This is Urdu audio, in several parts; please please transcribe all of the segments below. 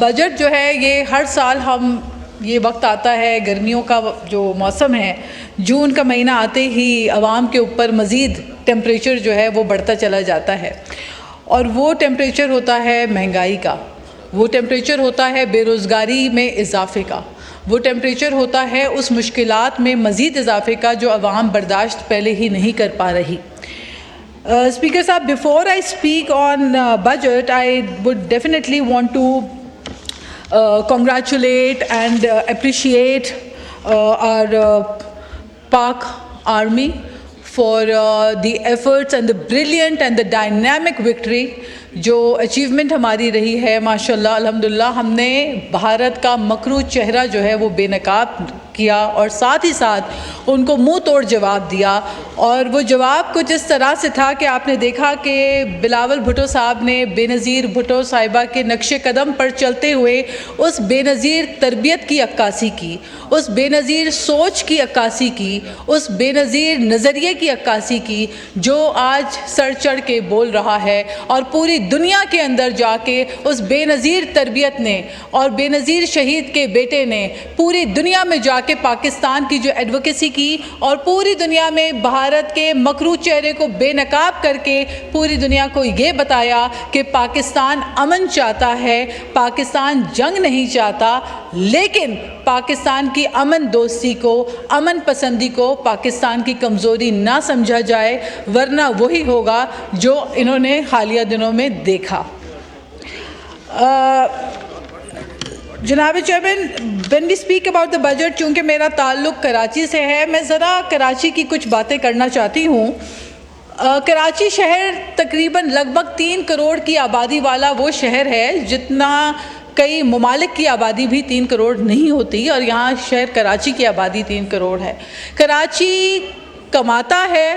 بجٹ جو ہے یہ ہر سال ہم یہ وقت آتا ہے گرمیوں کا جو موسم ہے، جون کا مہینہ آتے ہی عوام کے اوپر مزید ٹیمپریچر جو ہے وہ بڑھتا چلا جاتا ہے، اور وہ ٹیمپریچر ہوتا ہے مہنگائی کا، وہ ٹیمپریچر ہوتا ہے بے روزگاری میں اضافے کا، وہ ٹیمپریچر ہوتا ہے اس مشکلات میں مزید اضافے کا جو عوام برداشت پہلے ہی نہیں کر پا رہی۔ Speaker Saab, before I speak on budget, I would definitely want to congratulate and appreciate our Pak Army for the efforts and the brilliant and the dynamic victory جو اچیومنٹ ہماری رہی ہے۔ ماشاءاللہ الحمدللہ ہم نے بھارت کا مکروہ چہرہ جو ہے وہ بے نقاب کیا، اور ساتھ ہی ساتھ ان کو منہ توڑ جواب دیا، اور وہ جواب کچھ اس طرح سے تھا کہ آپ نے دیکھا کہ بلاول بھٹو صاحب نے بے نظیر بھٹو صاحبہ کے نقش قدم پر چلتے ہوئے اس بے نظیر تربیت کی عکاسی کی، اس بے نظیر سوچ کی عکاسی کی، اس بے نظیر نظریے کی عکاسی کی جو آج سر چڑھ کے بول رہا ہے، اور پوری دنیا کے اندر جا کے اس بے نظیر تربیت نے اور بے نظیر شہید کے بیٹے نے پوری دنیا میں جا کے پاکستان کی جو ایڈوکیسی کی، اور پوری دنیا میں بھارت کے مکروہ چہرے کو بے نقاب کر کے پوری دنیا کو یہ بتایا کہ پاکستان امن چاہتا ہے، پاکستان جنگ نہیں چاہتا، لیکن پاکستان کی امن دوستی کو، امن پسندی کو پاکستان کی کمزوری نہ سمجھا جائے، ورنہ وہی ہوگا جو انہوں نے حالیہ دنوں میں دیکھا۔ جناب chairman, when we speak about the budget، چونکہ میرا تعلق کراچی سے ہے، میں ذرا کراچی کی کچھ باتیں کرنا چاہتی ہوں۔ کراچی شہر تقریباً لگ بھگ 3 کروڑ کی آبادی والا وہ شہر ہے جتنا کئی ممالک کی آبادی بھی 3 کروڑ نہیں ہوتی، اور یہاں شہر کراچی کی آبادی 3 کروڑ ہے۔ کراچی کماتا ہے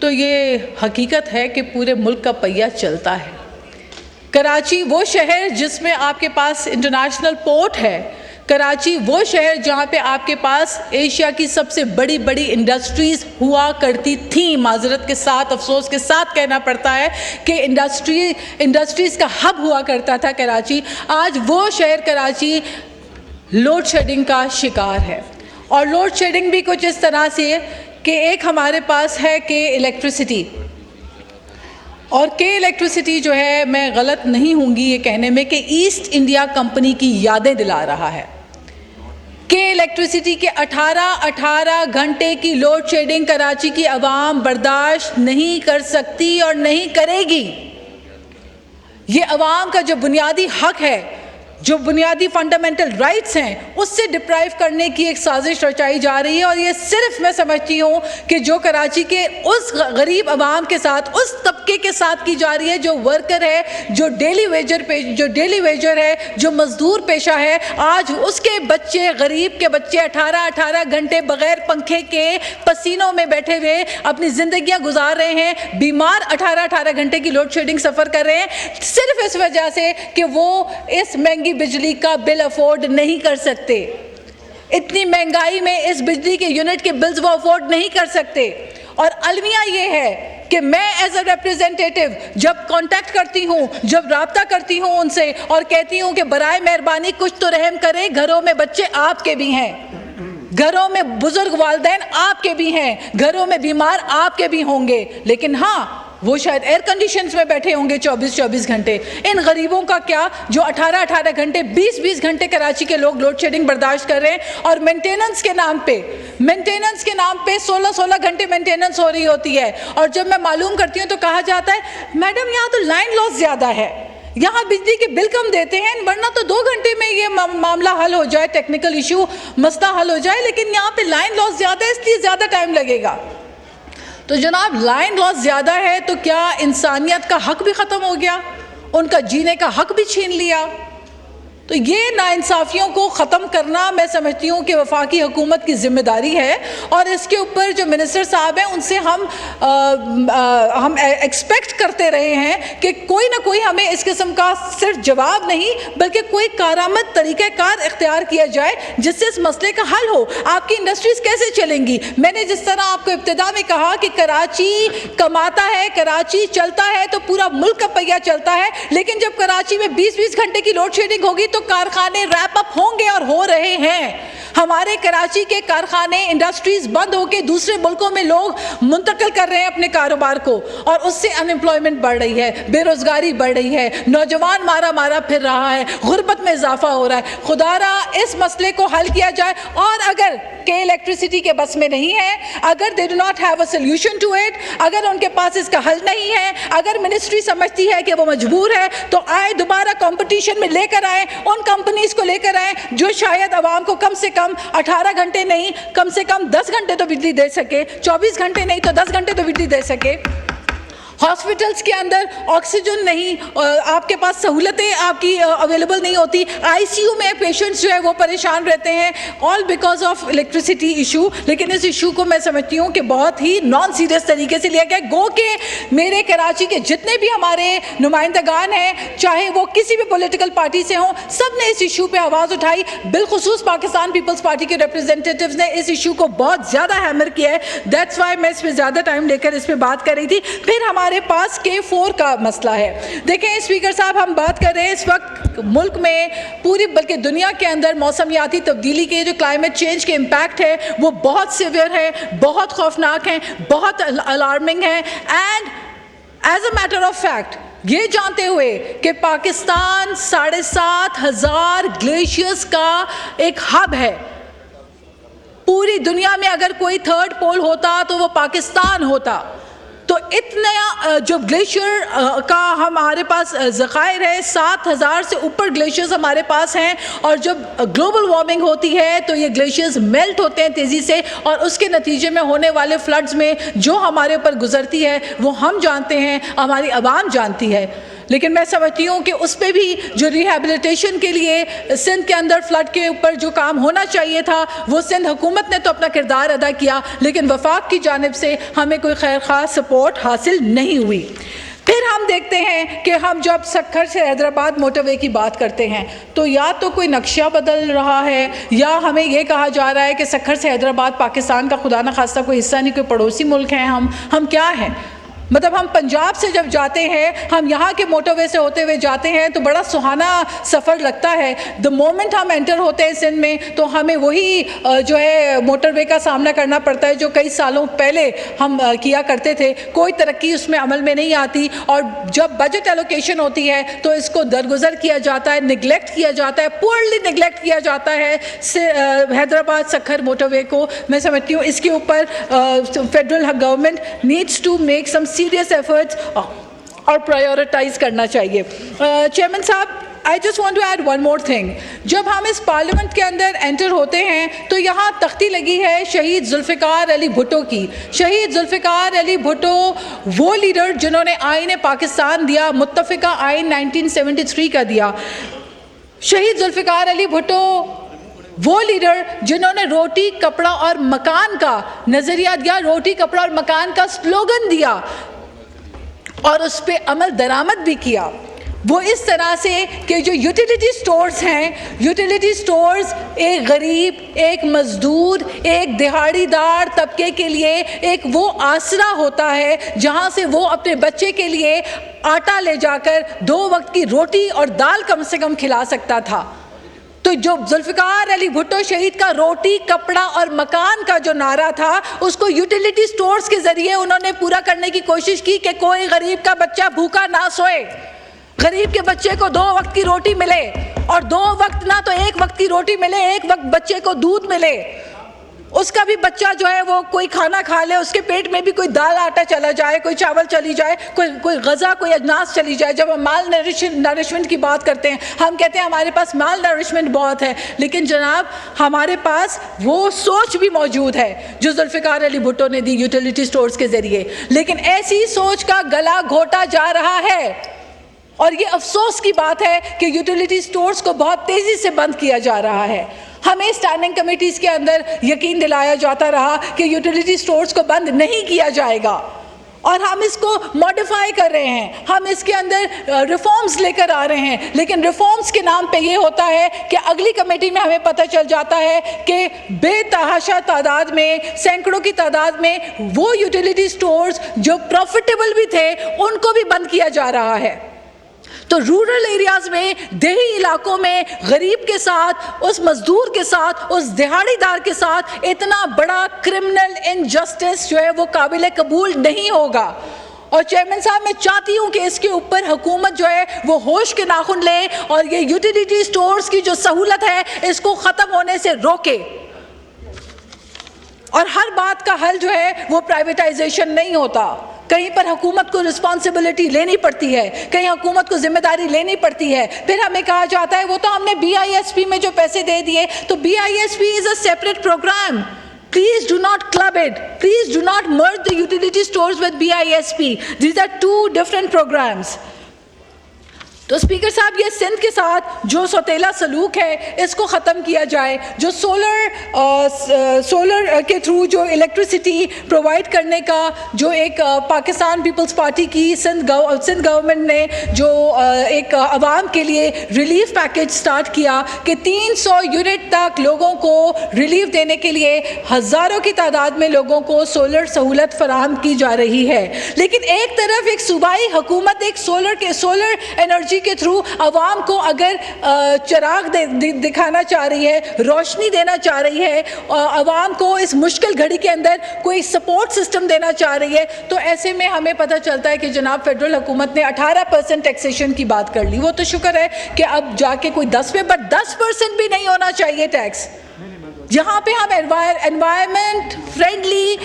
تو یہ حقیقت ہے کہ پورے ملک کا پہیہ چلتا ہے۔ کراچی وہ شہر جس میں آپ کے پاس انٹرنیشنل پورٹ ہے، کراچی وہ شہر جہاں پہ آپ کے پاس ایشیا کی سب سے بڑی بڑی انڈسٹریز ہوا کرتی تھیں، معذرت کے ساتھ افسوس کے ساتھ کہنا پڑتا ہے کہ انڈسٹریز کا ہب ہوا کرتا تھا کراچی۔ آج وہ شہر کراچی لوڈ شیڈنگ کا شکار ہے، اور لوڈ شیڈنگ بھی کچھ اس طرح سے کہ ایک ہمارے پاس ہے کہ الیکٹریسٹی، اور کہ الیکٹریسٹی جو ہے، میں غلط نہیں ہوں گی یہ کہنے میں کہ ایسٹ انڈیا کمپنی کی یادیں دلا رہا ہے، کہ الیکٹریسٹی کے 18 گھنٹے کی لوڈ شیڈنگ کراچی کی عوام برداشت نہیں کر سکتی اور نہیں کرے گی۔ یہ عوام کا جو بنیادی حق ہے، جو بنیادی فنڈامنٹل رائٹس ہیں، اس سے ڈپرائیو کرنے کی ایک سازش رچائی جا رہی ہے، اور یہ صرف میں سمجھتی ہوں کہ جو کراچی کے اس غریب عوام کے ساتھ، اس طبقے کے ساتھ کی جا رہی ہے جو ورکر ہے، جو ڈیلی ویجر ہے، جو مزدور پیشہ ہے۔ آج اس کے بچے، غریب کے بچے 18 گھنٹے بغیر پنکھے کے پسینوں میں بیٹھے ہوئے اپنی زندگیاں گزار رہے ہیں، بیمار 18 گھنٹے کی لوڈ شیڈنگ سفر کر رہے ہیں، صرف اس وجہ سے کہ وہ اس مہنگی بجلی کا بل افورڈ نہیں کر سکتے۔ اتنی مہنگائی میں اس بجلی کے یونٹ کے بلز وہ افورڈ نہیں کر سکتے، اور المیہ یہ ہے کہ میں ایز اے ریپریزنٹیٹو جب کانٹیکٹ کرتی ہوں، جب رابطہ کرتی ہوں ان سے، اور کہتی ہوں کہ برائے مہربانی کچھ تو رحم کریں، گھروں میں بچے آپ کے بھی ہیں، گھروں میں بزرگ والدین آپ کے بھی ہیں، گھروں میں بیمار آپ کے بھی ہوں گے، لیکن ہاں وہ شاید ایئر کنڈیشنز میں بیٹھے ہوں گے 24 گھنٹے۔ ان غریبوں کا کیا جو 18 گھنٹے 20 گھنٹے کراچی کے لوگ لوڈ شیڈنگ برداشت کر رہے ہیں، اور مینٹیننس کے نام پہ 16 گھنٹے مینٹیننس ہو رہی ہوتی ہے، اور جب میں معلوم کرتی ہوں تو کہا جاتا ہے میڈم یہاں تو لائن لاس زیادہ ہے، یہاں بجلی کے بل کم دیتے ہیں، ورنہ تو 2 گھنٹے میں یہ معاملہ حل ہو جائے، ٹیکنیکل ایشو مسئلہ حل ہو جائے، لیکن یہاں پہ لائن لاس زیادہ ہے، اس لیے زیادہ ٹائم لگے گا۔ تو جناب لائن لاس زیادہ ہے تو کیا انسانیت کا حق بھی ختم ہو گیا؟ ان کا جینے کا حق بھی چھین لیا؟ تو یہ ناانصافیوں کو ختم کرنا میں سمجھتی ہوں کہ وفاقی حکومت کی ذمہ داری ہے، اور اس کے اوپر جو منسٹر صاحب ہیں ان سے ہم ایکسپیکٹ کرتے رہے ہیں کہ کوئی نہ کوئی ہمیں اس قسم کا صرف جواب نہیں بلکہ کوئی کارآمد طریقہ کار اختیار کیا جائے جس سے اس مسئلے کا حل ہو۔ آپ کی انڈسٹریز کیسے چلیں گی؟ میں نے جس طرح آپ کو ابتدا میں کہا کہ کراچی کماتا ہے، کراچی چلتا ہے تو پورا ملک کا پہیہ چلتا ہے، لیکن جب کراچی میں 20 گھنٹے کی لوڈ شیڈنگ ہوگی تو کارخانے ریپ اپ ہوں گے اور ہو رہے ہیں۔ ہمارے کراچی کے کارخانے انڈسٹریز بند ہو کے دوسرے ملکوں میں لوگ منتقل کر رہے ہیں اپنے کاروبار کو، اور اس سے ان ایمپلائمنٹ بڑھ رہی ہے، بے روزگاری بڑھ رہی ہے، نوجوان مارا پھر رہا ہے، غربت میں اضافہ ہو رہا ہے۔ خدا را اس مسئلے کو حل کیا جائے، اور اگر کہ الیکٹریسٹی کے بس میں نہیں ہے، اگر they do not have a solution to it، اگر ان کے پاس اس کا حل نہیں ہے، اگر منسٹری سمجھتی ہے کہ وہ مجبور ہے، تو آئے دوبارہ کمپٹیشن میں لے کر آئیں، ان کمپنیز کو لے کر آئیں جو شاید عوام کو کم سے کم 18 گھنٹے نہیں، کم سے کم 10 گھنٹے تو بجلی دے سکے، 24 گھنٹے نہیں تو 10 گھنٹے تو بجلی دے سکے۔ ہاسپٹلس کے اندر آکسیجن نہیں، آپ کے پاس سہولتیں آپ کی اویلیبل نہیں ہوتی، آئی سی یو میں پیشنٹس جو ہے وہ پریشان رہتے ہیں، all because of electricity issue. لیکن اس ایشو کو میں سمجھتی ہوں کہ بہت ہی نان سیریس طریقے سے لیا گیا، گو کہ میرے کراچی کے جتنے بھی ہمارے نمائندگان ہیں، چاہے وہ کسی بھی پولیٹیکل پارٹی سے ہوں، سب نے اس ایشو پہ آواز اٹھائی، بالخصوص پاکستان پیپلز پارٹی کے ریپرزینٹیٹیوز نے اس ایشو کو بہت زیادہ ہیمر کیا ہے۔ دیٹس وائی میں اس پہ زیادہ ٹائم لے کر اس پہ بات کر رہی تھی۔ پھر ہمارے پاس K4 کا مسئلہ ہے۔ دیکھیں اسپیکر صاحب، ہم بات کر رہے ہیں اس وقت ملک میں پوری بلکہ دنیا کے اندر موسمیاتی تبدیلی کے جو کلائمیٹ چینج کے امپیکٹ ہے وہ بہت سیویئر ہے، بہت خوفناک ہیں، بہت الارمنگ ہیں، and as a matter of fact یہ جانتے ہوئے کہ پاکستان 7,500 گلیشیئرز کا ایک ہب ہے، پوری دنیا میں اگر کوئی تھرڈ پول ہوتا تو وہ پاکستان ہوتا، تو اتنا جو گلیشیئر کا ہمارے پاس ذخائر ہے، 7,000 سے اوپر گلیشیئرز ہمارے پاس ہیں، اور جب گلوبل وارمنگ ہوتی ہے تو یہ گلیشیئرز میلٹ ہوتے ہیں تیزی سے، اور اس کے نتیجے میں ہونے والے فلڈز میں جو ہمارے اوپر گزرتی ہے وہ ہم جانتے ہیں، ہماری عوام جانتی ہے۔ لیکن میں سمجھتی ہوں کہ اس پہ بھی جو ریہیبلیٹیشن کے لیے سندھ کے اندر فلڈ کے اوپر جو کام ہونا چاہیے تھا وہ سندھ حکومت نے تو اپنا کردار ادا کیا، لیکن وفاق کی جانب سے ہمیں کوئی خیر خواہ سپورٹ حاصل نہیں ہوئی۔ پھر ہم دیکھتے ہیں کہ ہم جب سکھر سے حیدرآباد موٹر وے کی بات کرتے ہیں تو یا تو کوئی نقشہ بدل رہا ہے، یا ہمیں یہ کہا جا رہا ہے کہ سکھر سے حیدرآباد پاکستان کا خدا نخواستہ کوئی حصہ نہیں، کوئی پڑوسی ملک ہیں ہم کیا ہیں؟ مطلب ہم پنجاب سے جب جاتے ہیں، ہم یہاں کے موٹر وے سے ہوتے ہوئے جاتے ہیں تو بڑا سہانا سفر لگتا ہے۔ دا مومنٹ ہم انٹر ہوتے ہیں سندھ میں تو ہمیں وہی جو ہے موٹر وے کا سامنا کرنا پڑتا ہے جو کئی سالوں پہلے ہم کیا کرتے تھے۔ کوئی ترقی اس میں عمل میں نہیں آتی، اور جب بجٹ ایلوکیشن ہوتی ہے تو اس کو درگزر کیا جاتا ہے، نگلیکٹ کیا جاتا ہے، پورلی نگلیکٹ کیا جاتا ہے حیدرآباد سکھر موٹر وے کو۔ میں سمجھتی ہوں اس کے اوپر federal government needs to make some serious efforts اور پرائیورٹائز کرنا چاہیے۔ چیئرمین صاحب، I just want to add one more thing۔ جب ہم اس پارلیمنٹ کے اندر انٹر ہوتے ہیں تو یہاں تختی لگی ہے شہید ذوالفقار علی بھٹو کی۔ شہید ذوالفقار علی بھٹو وہ لیڈر جنہوں نے آئین پاکستان دیا، متفقہ آئین 1973 کا دیا۔ شہید ذوالفقار علی بھٹو وہ لیڈر جنہوں نے روٹی کپڑا اور مکان کا نظریہ دیا، روٹی کپڑا اور مکان کا سلوگن دیا، اور اس پہ عمل درآمد بھی کیا۔ وہ اس طرح سے کہ جو یوٹیلیٹی سٹورز ہیں، یوٹیلیٹی سٹورز ایک غریب، ایک مزدور، ایک دہاڑی دار طبقے کے لیے ایک وہ آسرا ہوتا ہے جہاں سے وہ اپنے بچے کے لیے آٹا لے جا کر 2 وقت کی روٹی اور دال کم سے کم کھلا سکتا تھا۔ تو جو ذوالفقار علی بھٹو شہید کا روٹی کپڑا اور مکان کا جو نعرہ تھا، اس کو یوٹیلیٹی سٹورز کے ذریعے انہوں نے پورا کرنے کی کوشش کی کہ کوئی غریب کا بچہ بھوکا نہ سوئے، غریب کے بچے کو 2 وقت کی روٹی ملے، اور 2 وقت نہ تو 1 وقت کی روٹی ملے، 1 وقت بچے کو دودھ ملے، اس کا بھی بچہ جو ہے وہ کوئی کھانا کھا لے، اس کے پیٹ میں بھی کوئی دال آٹا چلا جائے، کوئی چاول چلی جائے، کوئی غذا، کوئی اجناس چلی جائے۔ جب ہم مال نرشمنٹ کی بات کرتے ہیں، ہم کہتے ہیں ہمارے پاس مال نرشمنٹ بہت ہے، لیکن جناب ہمارے پاس وہ سوچ بھی موجود ہے جو ذوالفقار علی بھٹو نے دی یوٹیلیٹی سٹورز کے ذریعے، لیکن ایسی سوچ کا گلا گھوٹا جا رہا ہے۔ اور یہ افسوس کی بات ہے کہ یوٹیلیٹی سٹورز کو بہت تیزی سے بند کیا جا رہا ہے. ہمیں اسٹینڈنگ کمیٹیز کے اندر یقین دلایا جاتا رہا کہ یوٹیلیٹی سٹورز کو بند نہیں کیا جائے گا، اور ہم اس کو موڈیفائی کر رہے ہیں، ہم اس کے اندر ریفارمز لے کر آ رہے ہیں، لیکن ریفارمز کے نام پہ یہ ہوتا ہے کہ اگلی کمیٹی میں ہمیں پتہ چل جاتا ہے کہ بے تحاشا تعداد میں، سینکڑوں کی تعداد میں وہ یوٹیلیٹی سٹورز جو پروفیٹیبل بھی تھے ان کو بھی بند کیا جا رہا ہے. تو رورل ایریاز میں، دیہی علاقوں میں غریب کے ساتھ، اس مزدور کے ساتھ، اس دہاڑی دار کے ساتھ اتنا بڑا کرمنل انجسٹس جو ہے وہ قابل قبول نہیں ہوگا. اور چیئرمین صاحب میں چاہتی ہوں کہ اس کے اوپر حکومت جو ہے وہ ہوش کے ناخن لے اور یہ یوٹیلیٹی سٹورز کی جو سہولت ہے اس کو ختم ہونے سے روکے. اور ہر بات کا حل جو ہے وہ پرائیویٹائزیشن نہیں ہوتا. کہیں پر حکومت کو رسپانسبلٹی لینی پڑتی ہے، کہیں حکومت کو ذمہ داری لینی پڑتی ہے. پھر ہمیں کہا جاتا ہے وہ تو ہم نے BISP میں جو پیسے دے دیے، تو BISP is a separate program. Please do not club it. Please do not merge the utility stores with BISP. These are two different programs. تو اسپیکر صاحب یہ سندھ کے ساتھ جو سوتیلا سلوک ہے اس کو ختم کیا جائے. جو سولر کے تھرو جو الیکٹریسٹی پرووائڈ کرنے کا جو ایک پاکستان پیپلز پارٹی کی سندھ گورنمنٹ نے جو ایک عوام کے لیے ریلیف پیکیج سٹارٹ کیا کہ 300 یونٹ تک لوگوں کو ریلیف دینے کے لیے ہزاروں کی تعداد میں لوگوں کو سولر سہولت فراہم کی جا رہی ہے. لیکن ایک طرف ایک صوبائی حکومت ایک سولر انرجی کے تھرو عوام کو اگر چراغ دکھانا چاہ رہی ہے، روشنی دینا چاہ رہی ہے، عوام کو اس مشکل گھڑی کے اندر کوئی سپورٹ سسٹم دینا چاہ رہی ہے، تو ایسے میں ہمیں پتہ چلتا ہے کہ جناب فیڈرل حکومت نے 18% ٹیکسیشن کی بات کر لی. وہ تو شکر ہے کہ اب جا کے کوئی 10 پہ، بٹ 10% بھی نہیں ہونا چاہیے ٹیکس. جہاں پہ ہم انوائرمنٹ فرینڈلی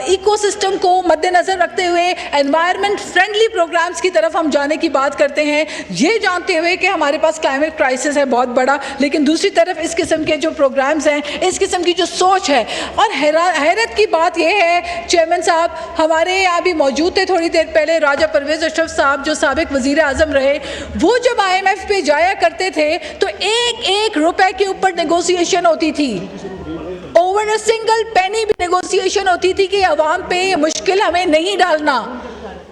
ایکو سسٹم کو مد نظر رکھتے ہوئے انوائرمنٹ فرینڈلی پروگرامز کی طرف ہم جانے کی بات کرتے ہیں، یہ جانتے ہوئے کہ ہمارے پاس کلائمیٹ کرائسس ہے بہت بڑا، لیکن دوسری طرف اس قسم کے جو پروگرامز ہیں، اس قسم کی جو سوچ ہے. اور حیرت کی بات یہ ہے چیئرمین صاحب ہمارے یہاں بھی موجود تھے تھوڑی دیر پہلے، راجہ پرویز اشرف صاحب جو سابق وزیر اعظم رہے، وہ جب IMF پہ جایا کرتے تھے تو ایک روپے کے اوپر نیگوسیشن ہوتی تھی، اوور اے سنگل پینی بھی نیگوسیشن ہوتی تھی کہ عوام پہ یہ مشکل ہمیں نہیں ڈالنا.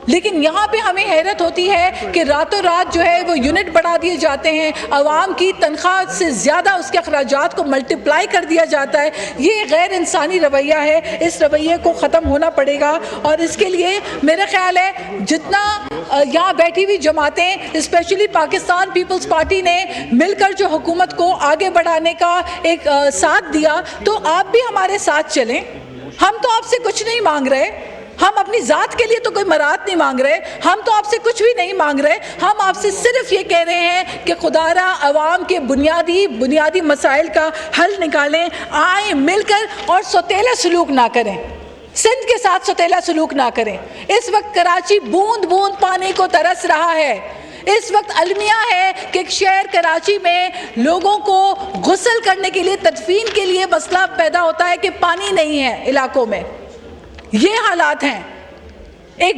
لیکن یہاں پہ ہمیں حیرت ہوتی ہے کہ راتوں رات جو ہے وہ یونٹ بڑھا دیے جاتے ہیں، عوام کی تنخواہ سے زیادہ اس کے اخراجات کو ملٹیپلائی کر دیا جاتا ہے. یہ غیر انسانی رویہ ہے، اس رویے کو ختم ہونا پڑے گا. اور اس کے لیے میرا خیال ہے جتنا یہاں بیٹھی ہوئی جماعتیں اسپیشلی پاکستان پیپلز پارٹی نے مل کر جو حکومت کو آگے بڑھانے کا ایک ساتھ دیا، تو آپ بھی ہمارے ساتھ چلیں. ہم تو آپ سے کچھ نہیں مانگ رہے، ہم اپنی ذات کے لیے تو کوئی مراد نہیں مانگ رہے، ہم تو آپ سے کچھ بھی نہیں مانگ رہے. ہم آپ سے صرف یہ کہہ رہے ہیں کہ خدا را عوام کے بنیادی مسائل کا حل نکالیں، آئیں مل کر اور سوتیلا سلوک نہ کریں، سندھ کے ساتھ سوتیلا سلوک نہ کریں. اس وقت کراچی بوند بوند پانی کو ترس رہا ہے. اس وقت المیہ ہے کہ ایک شہر کراچی میں لوگوں کو غسل کرنے کے لیے، تدفین کے لیے مسئلہ پیدا ہوتا ہے کہ پانی نہیں ہے علاقوں میں. یہ حالات ہیں. ایک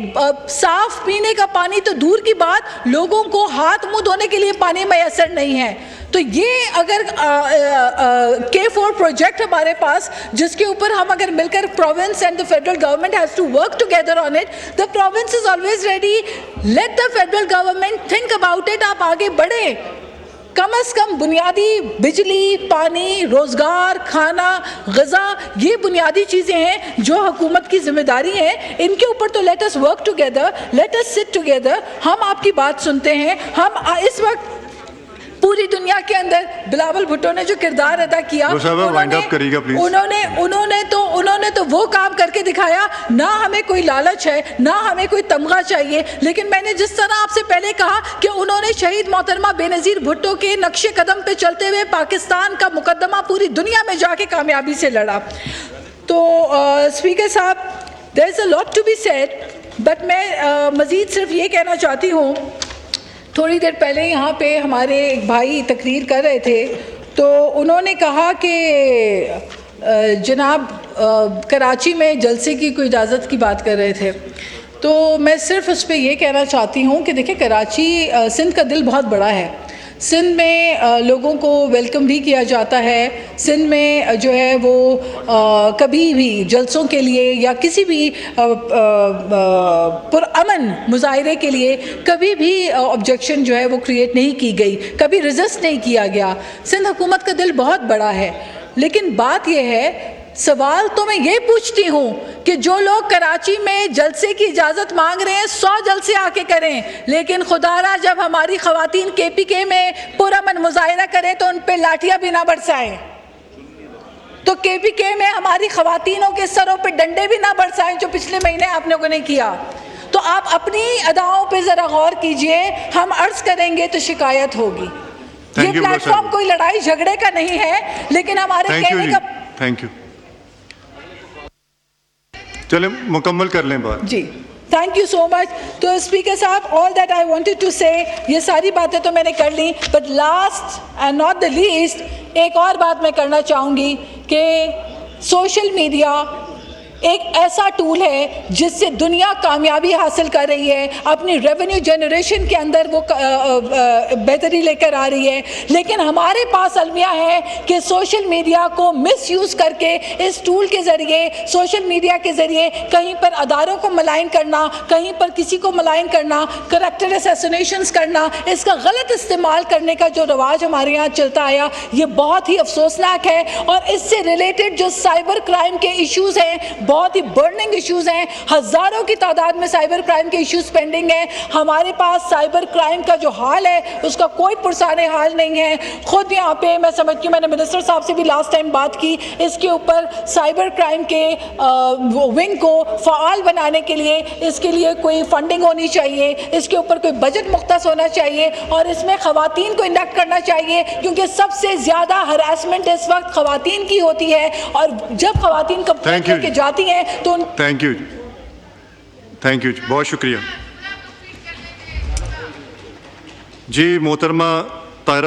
صاف پینے کا پانی تو دور کی بات، لوگوں کو ہاتھ منہ دھونے کے لیے پانی میسر نہیں ہے. تو یہ اگر K4 پروجیکٹ ہمارے پاس، جس کے اوپر ہم اگر مل کر province and the federal government has to work together on it, the province is always ready. Let the federal government think about it. آپ آگے بڑھیں. کم از کم بنیادی بجلی، پانی، روزگار، کھانا، غذا، یہ بنیادی چیزیں ہیں جو حکومت کی ذمہ داری ہیں. ان کے اوپر تو let us work together, let us sit together. ہم آپ کی بات سنتے ہیں. ہم اس وقت پوری دنیا کے اندر بلاول بھٹو نے جو کردار ادا کیا، انہوں نے تو وہ کام کر کے دکھایا. نہ ہمیں کوئی لالچ ہے، نہ ہمیں کوئی تمغہ چاہیے. لیکن میں نے جس طرح آپ سے پہلے کہا کہ انہوں نے شہید محترمہ بے نظیر بھٹو کے نقش قدم پہ چلتے ہوئے پاکستان کا مقدمہ پوری دنیا میں جا کے کامیابی سے لڑا. تو اسپیکر صاحب there is a lot to be said, but میں مزید صرف یہ کہنا چاہتی ہوں. تھوڑی دیر پہلے یہاں پہ ہمارے ایک بھائی تقریر کر رہے تھے، تو انہوں نے کہا کہ جناب کراچی میں جلسے کی کوئی اجازت کی بات کر رہے تھے. تو میں صرف اس پہ یہ کہنا چاہتی ہوں کہ دیکھیں کراچی سندھ کا دل بہت بڑا ہے. سندھ میں لوگوں کو ویلکم بھی کیا جاتا ہے. سندھ میں جو ہے وہ کبھی بھی جلسوں کے لیے یا کسی بھی پرامن مظاہرے کے لیے کبھی بھی آبجیکشن جو ہے وہ کریٹ نہیں کی گئی, کبھی ریزسٹ نہیں کیا گیا. سندھ حکومت کا دل بہت بڑا ہے. لیکن بات یہ ہے, سوال تو میں یہ پوچھتی ہوں کہ جو لوگ کراچی میں جلسے کی اجازت مانگ رہے ہیں 100 جلسے آ کے کریں, لیکن خدا را جب ہماری خواتین کے پی کے میں پرامن مظاہرہ کریں تو ان پہ لاٹھیاں بھی نہ برسائیں, تو کے پی کے میں ہماری خواتینوں کے سروں پہ ڈنڈے بھی نہ برسائیں جو پچھلے مہینے آپ لوگوں نے کیا. تو آپ اپنی اداؤں پہ ذرا غور کیجئے, ہم عرض کریں گے تو شکایت ہوگی. یہ پلیٹ فارم کوئی لڑائی جھگڑے کا نہیں ہے, لیکن ہمارے کہنے کا. Thank you. چلیں مکمل کر لیں بات. جی تھینک یو سو مچ. تو اسپیکر صاحب, all that I wanted to say, یہ ساری باتیں تو میں نے کر لیں, but last and not the least ایک اور بات میں کرنا چاہوں گی کہ سوشل میڈیا ایک ایسا ٹول ہے جس سے دنیا کامیابی حاصل کر رہی ہے, اپنی ریونیو جنریشن کے اندر وہ بہتری لے کر آ رہی ہے. لیکن ہمارے پاس المیہ ہے کہ سوشل میڈیا کو مس یوز کر کے اس ٹول کے ذریعے, سوشل میڈیا کے ذریعے کہیں پر اداروں کو ملائن کرنا, کہیں پر کسی کو ملائن کرنا, کریکٹر اسیسینیشنز کرنا, اس کا غلط استعمال کرنے کا جو رواج ہمارے یہاں چلتا آیا, یہ بہت ہی افسوسناک ہے. اور اس سے ریلیٹڈ جو سائبر کرائم کے ایشوز ہیں بہت ہی برننگ ایشوز ہیں, ہزاروں کی تعداد میں سائبر کرائم کے ایشوز پینڈنگ ہیں. ہمارے پاس سائبر کرائم کا جو حال ہے اس کا کوئی پرسان حال نہیں ہے. خود یہاں پہ میں سمجھتی ہوں, میں نے منسٹر صاحب سے بھی لاسٹ ٹائم بات کی, اس کے اوپر سائبر کرائم کے ونگ کو فعال بنانے کے لیے اس کے لیے کوئی فنڈنگ ہونی چاہیے, اس کے اوپر کوئی بجٹ مختص ہونا چاہیے, اور اس میں خواتین کو انڈکٹ کرنا چاہیے, کیونکہ سب سے زیادہ ہراسمنٹ اس وقت خواتین کی ہوتی ہے. اور جب خواتین کمپلینٹ کر کے جاتی ہیں تو تھینک یو تھینک یو, بہت شکریہ. جی محترمہ